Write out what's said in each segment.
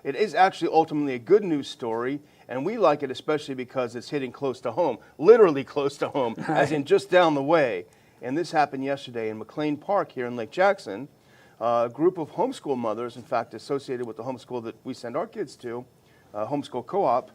It is actually ultimately a good news story, and we like it especially because it's hitting close to home, literally close to home, as in just down the way. And this happened yesterday in McLean Park here in Lake Jackson. A group of homeschool mothers, in fact, associated with the homeschool that we send our kids to, Homeschool Co-op,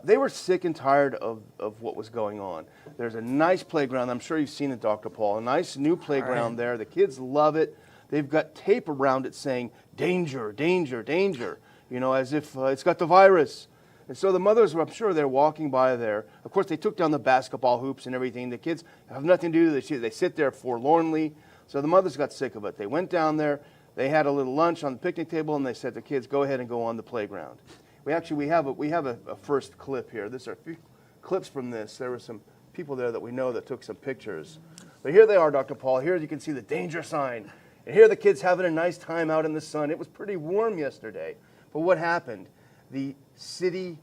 they were sick and tired of what was going on. There's a nice playground. I'm sure you've seen it, Dr. Paul. A nice new playground there. The kids love it. They've got tape around it saying, danger, danger, danger, you know, as if it's got the virus. And so the mothers, I'm sure they're walking by there. Of course, they took down the basketball hoops and everything. The kids have nothing to do. They sit there forlornly. So the mothers got sick of it. They went down there. They had a little lunch on the picnic table, and they said to the kids, go ahead and go on the playground. We have a first clip here. These are a few clips from this. There were some people there that we know that took some pictures. But here they are, Dr. Paul. Here you can see the danger sign. And here the kids having a nice time out in the sun. It was pretty warm yesterday. But what happened? The city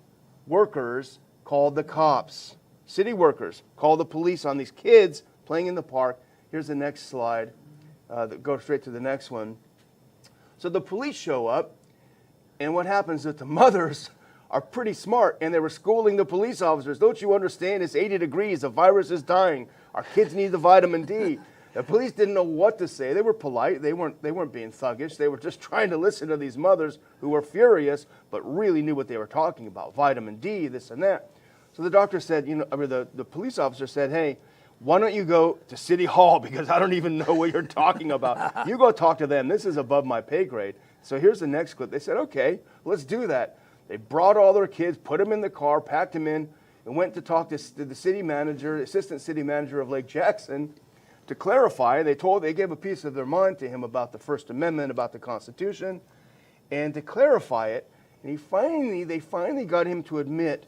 workers called the cops. City workers called the police on these kids playing in the park. Here's the next slide. Go straight to the next one. So the police show up. And what happens is that the mothers are pretty smart, and they were schooling the police officers. Don't you understand? It's 80 degrees. The virus is dying. Our kids need the vitamin D. The police didn't know what to say. They were polite. They weren't being thuggish. They were just trying to listen to these mothers who were furious, but really knew what they were talking about. Vitamin D, this and that. So the doctor said, the police officer said, hey, why don't you go to City Hall, because I don't even know what you're talking about. You go talk to them. This is above my pay grade. So here's the next clip. They said, okay, let's do that. They brought all their kids, put them in the car, packed them in, and went to talk to the city manager, assistant city manager of Lake Jackson, to clarify. They gave a piece of their mind to him about the First Amendment, about the Constitution, and to clarify it. And they finally got him to admit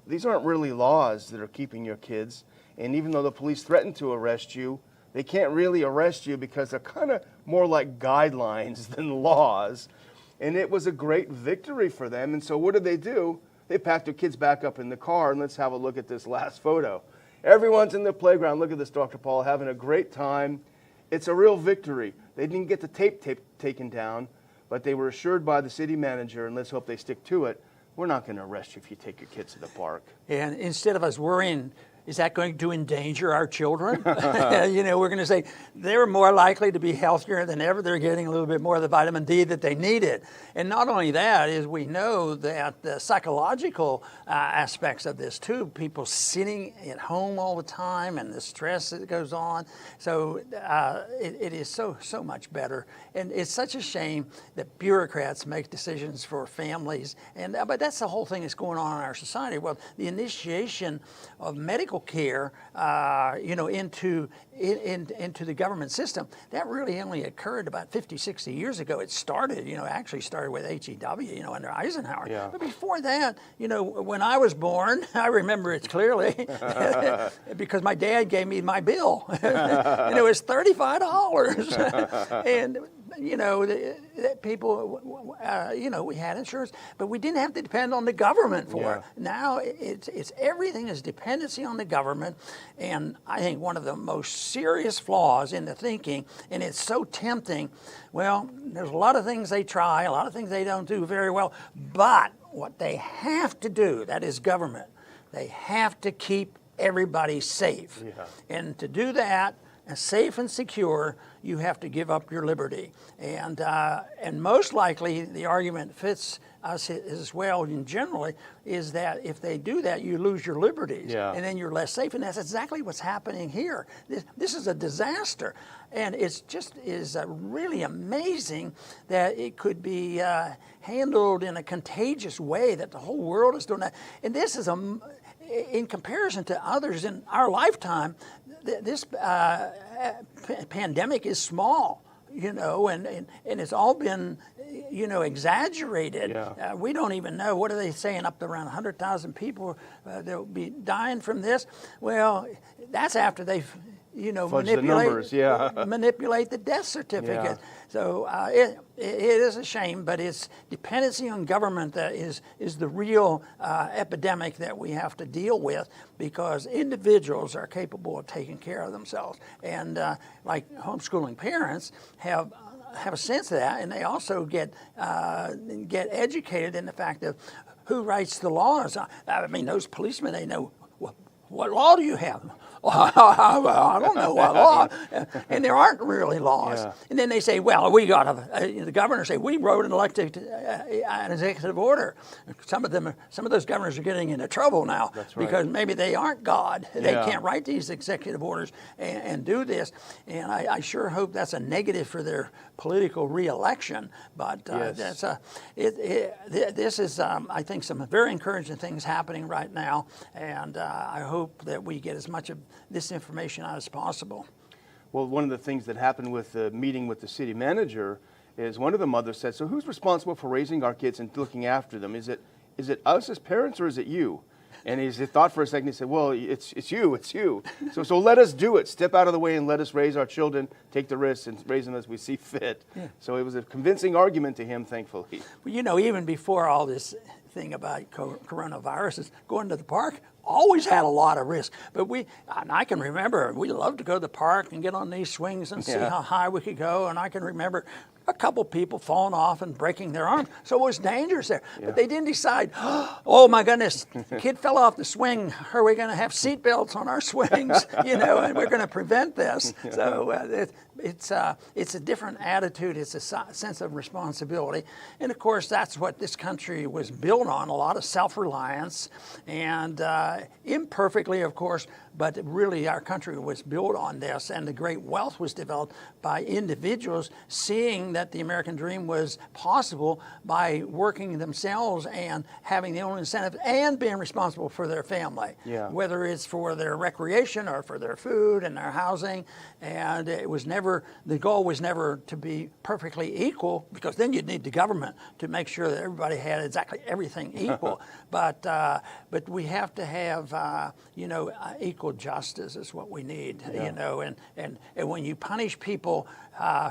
these aren't really laws that are keeping your kids. And even though the police threatened to arrest you, they can't really arrest you because they're kind of more like guidelines than laws. And it was a great victory for them. And so what did they do? They packed their kids back up in the car, and let's have a look at this last photo. Everyone's in the playground. Look at this, Dr. Paul, having a great time. It's a real victory. They didn't get the tape taken down, but they were assured by the city manager, and let's hope they stick to it, we're not going to arrest you if you take your kids to the park. And instead of us worrying, is that going to endanger our children? We're going to say they're more likely to be healthier than ever. They're getting a little bit more of the vitamin D that they needed. And not only that, is we know that the psychological aspects of this too, people sitting at home all the time and the stress that goes on. So it is so much better. And it's such a shame that bureaucrats make decisions for families. But that's the whole thing that's going on in our society. Well, the initiation of medical care, into the government system, that really only occurred about 50, 60 years ago. It started, actually started with HEW, under Eisenhower. Yeah. But before that, when I was born, I remember it clearly because my dad gave me my bill, and it was $35, and people, we had insurance, but we didn't have to depend on the government for it. Now it's everything is dependency on the government, and I think one of the most serious flaws in the thinking, and it's so tempting. Well, there's a lot of things they try, a lot of things they don't do very well, but what they have to do, that is government, they have to keep everybody safe, and to do that, safe and secure, you have to give up your liberty. And most likely, the argument fits us as well, and generally, is that if they do that, you lose your liberties, and then you're less safe. And that's exactly what's happening here. This is a disaster. And it's just really amazing that it could be handled in a contagious way, that the whole world is doing that. And this is in comparison to others in our lifetime, this pandemic is small, and it's all been, exaggerated. We don't even know, what are they saying, up to around 100,000 people that will be dying from this? Well, that's after they've, manipulate the death certificate. So it is a shame, but it's dependency on government that is the real epidemic that we have to deal with, because individuals are capable of taking care of themselves. And like homeschooling parents have have a sense of that, and they also get educated in the fact of who writes the laws. I mean, those policemen, they know, what law do you have? I don't know what law. And there aren't really laws. Yeah. And then they say, well, we got the governor say, we wrote an executive order. Some of those governors are getting into trouble now. That's right. Because maybe they aren't God. They Yeah. can't write these executive orders and do this. And I sure hope that's a negative for their political reelection. But Yes. this is, I think, some very encouraging things happening right now. And I hope that we get as much of this information out as possible. Well, one of the things that happened with the meeting with the city manager is one of the mothers said, so who's responsible for raising our kids and looking after them? Is it us as parents or is it you? And he thought for a second, he said, well, it's you. So let us do it. Step out of the way and let us raise our children, take the risks and raise them as we see fit. Yeah. So it was a convincing argument to him, thankfully. Well, you know, even before all this thing about coronaviruses, going to the park always had a lot of risk. But I can remember, we loved to go to the park and get on these swings and see how high we could go. And I can remember a couple people falling off and breaking their arms. So it was dangerous there. Yeah. But they didn't decide, oh my goodness, the kid fell off the swing. Are we going to have seat belts on our swings? And we're going to prevent this. Yeah. So it's a different attitude. It's a sense of responsibility. And of course, that's what this country was built on, a lot of self-reliance. And imperfectly, of course, but really our country was built on this. And the great wealth was developed by individuals seeing that the American dream was possible by working themselves and having their own incentives and being responsible for their family, whether it's for their recreation or for their food and their housing. And the goal was never to be perfectly equal, because then you'd need the government to make sure that everybody had exactly everything equal. But we have to have, equal justice is what we need, and when you punish people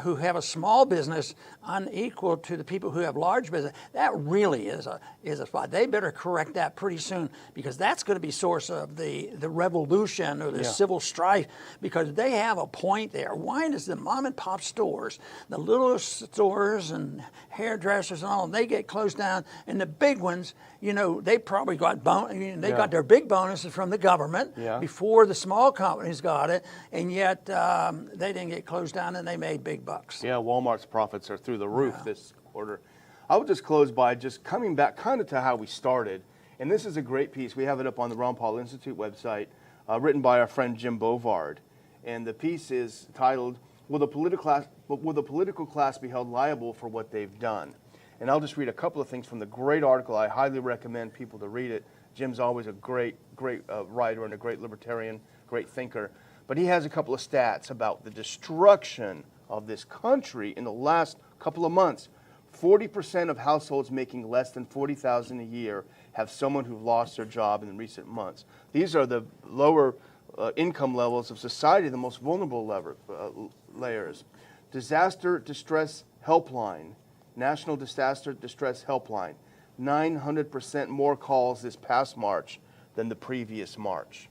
who have a small business unequal to the people who have large business, that really is a spot. They better correct that pretty soon, because that's going to be source of the revolution or the civil strife, because they have a point there. Why does the mom and pop stores, the little stores and hairdressers and all, they get closed down, and the big ones, they probably got got their big bonuses from the government before the small companies got it, and yet they didn't get closed down and they made big bucks. Yeah, Walmart's profits are through the roof this quarter. I would just close by just coming back kind of to how we started. And this is a great piece. We have it up on the Ron Paul Institute website, written by our friend Jim Bovard. And the piece is titled, Will the political class be held liable for what they've done? And I'll just read a couple of things from the great article. I highly recommend people to read it. Jim's always a great writer and a great libertarian, great thinker. But he has a couple of stats about the destruction of this country in the last couple of months. 40% of households making less than $40,000 a year have someone who lost their job in recent months. These are the lower income levels of society, the most vulnerable layers. Disaster Distress Helpline, National Disaster Distress Helpline, 900% more calls this past March than the previous March.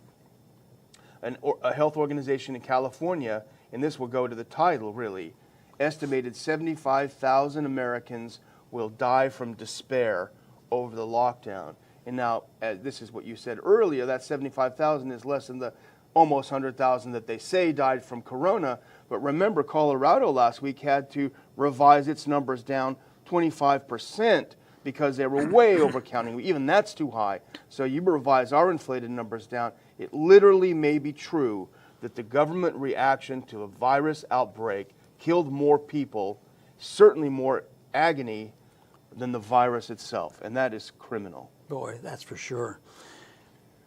A health organization in California, and this will go to the title really, estimated 75,000 Americans will die from despair over the lockdown. And now, this is what you said earlier, that 75,000 is less than the almost 100,000 that they say died from corona. But remember, Colorado last week had to revise its numbers down 25% because they were way overcounting. Even that's too high. So you revise our inflated numbers down. It literally may be true that the government reaction to a virus outbreak killed more people, certainly more agony, than the virus itself. And that is criminal. Boy, that's for sure.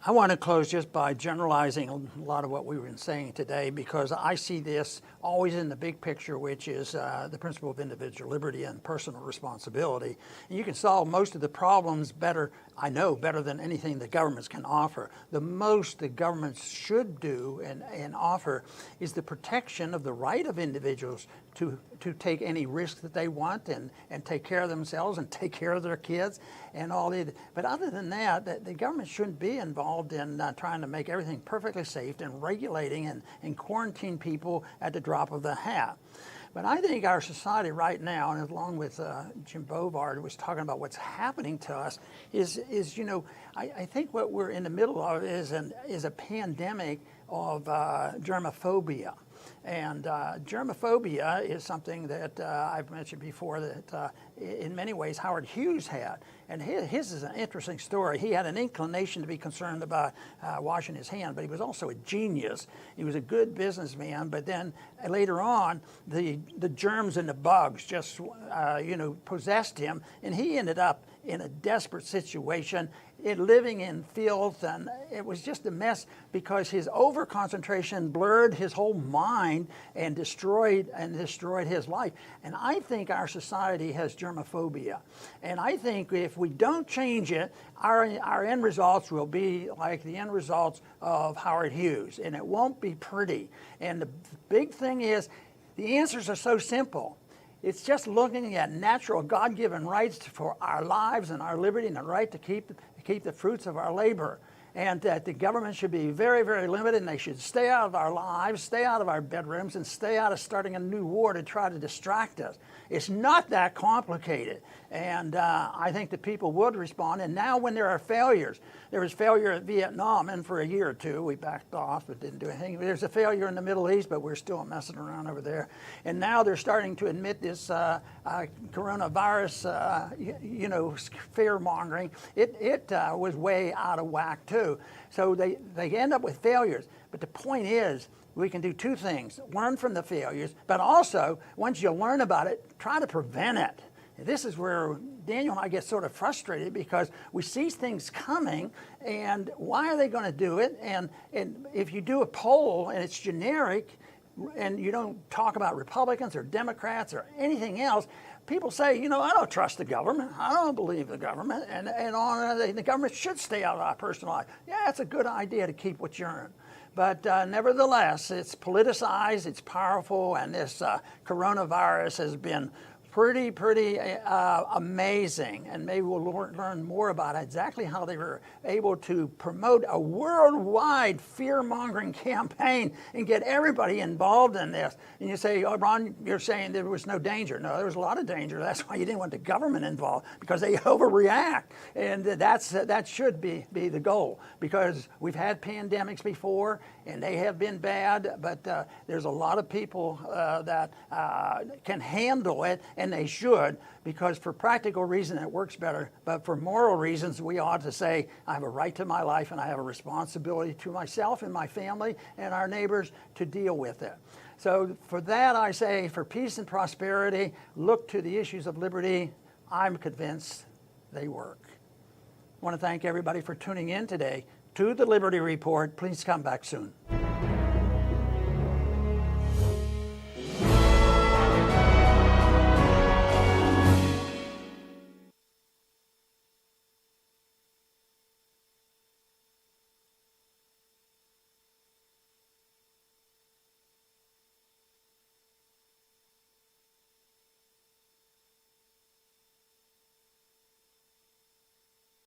I want to close just by generalizing a lot of what we've been saying today, because I see this always in the big picture, which is the principle of individual liberty and personal responsibility. And you can solve most of the problems better than anything the governments can offer. The most the governments should do and offer is the protection of the right of individuals to take any risk that they want and take care of themselves and take care of their kids and all that. But other than that, the government shouldn't be involved in trying to make everything perfectly safe and regulating and quarantine people at the drop of the hat. But I think our society right now, and along with Jim Bovard, was talking about what's happening to us, is you know, I think what we're in the middle of is a pandemic of germophobia. And germophobia is something that I've mentioned before that in many ways Howard Hughes had. And his is an interesting story. He had an inclination to be concerned about washing his hand, but he was also a genius. He was a good businessman, but then later on, the germs and the bugs just, you know, possessed him, and he ended up in a desperate situation, living in filth, and it was just a mess because his over-concentration blurred his whole mind and destroyed his life. And I think our society has germophobia. And I think if we don't change it, our end results will be like the end results of Howard Hughes, and it won't be pretty. And the big thing is, the answers are so simple. It's just looking at natural God-given rights for our lives and our liberty and the right to keep the fruits of our labor. And that the government should be very, very limited, and they should stay out of our lives, stay out of our bedrooms, and stay out of starting a new war to try to distract us. It's not that complicated. And I think that people would respond. And now when there are failures, there was failure at Vietnam, and for a year or two we backed off but didn't do anything. There's a failure in the Middle East, but we're still messing around over there. And now they're starting to admit this coronavirus, you know, fear-mongering. It was way out of whack too. So they end up with failures. But the point is, we can do two things: learn from the failures, but also, once you learn about it, try to prevent it. This is where Daniel and I get sort of frustrated, because we see things coming, and why are they going to do it? And if you do a poll and it's generic, and you don't talk about Republicans or Democrats or anything else, people say, you know, I don't trust the government. I don't believe the government, and the government should stay out of our personal life. Yeah, it's a good idea to keep what you earn. But nevertheless, it's politicized, it's powerful, and this coronavirus has been pretty amazing, and maybe we'll learn more about exactly how they were able to promote a worldwide fear-mongering campaign and get everybody involved in this. And you say, oh, Ron, you're saying there was no danger. No, there was a lot of danger. That's why you didn't want the government involved, because they overreact, and that should be the goal, because we've had pandemics before, and they have been bad, but there's a lot of people that can handle it, and they should, because for practical reasons it works better. But for moral reasons, we ought to say, I have a right to my life, and I have a responsibility to myself and my family and our neighbors to deal with it. So for that, I say, for peace and prosperity, look to the issues of liberty. I'm convinced they work. I want to thank everybody for tuning in today to the Liberty Report. Please come back soon.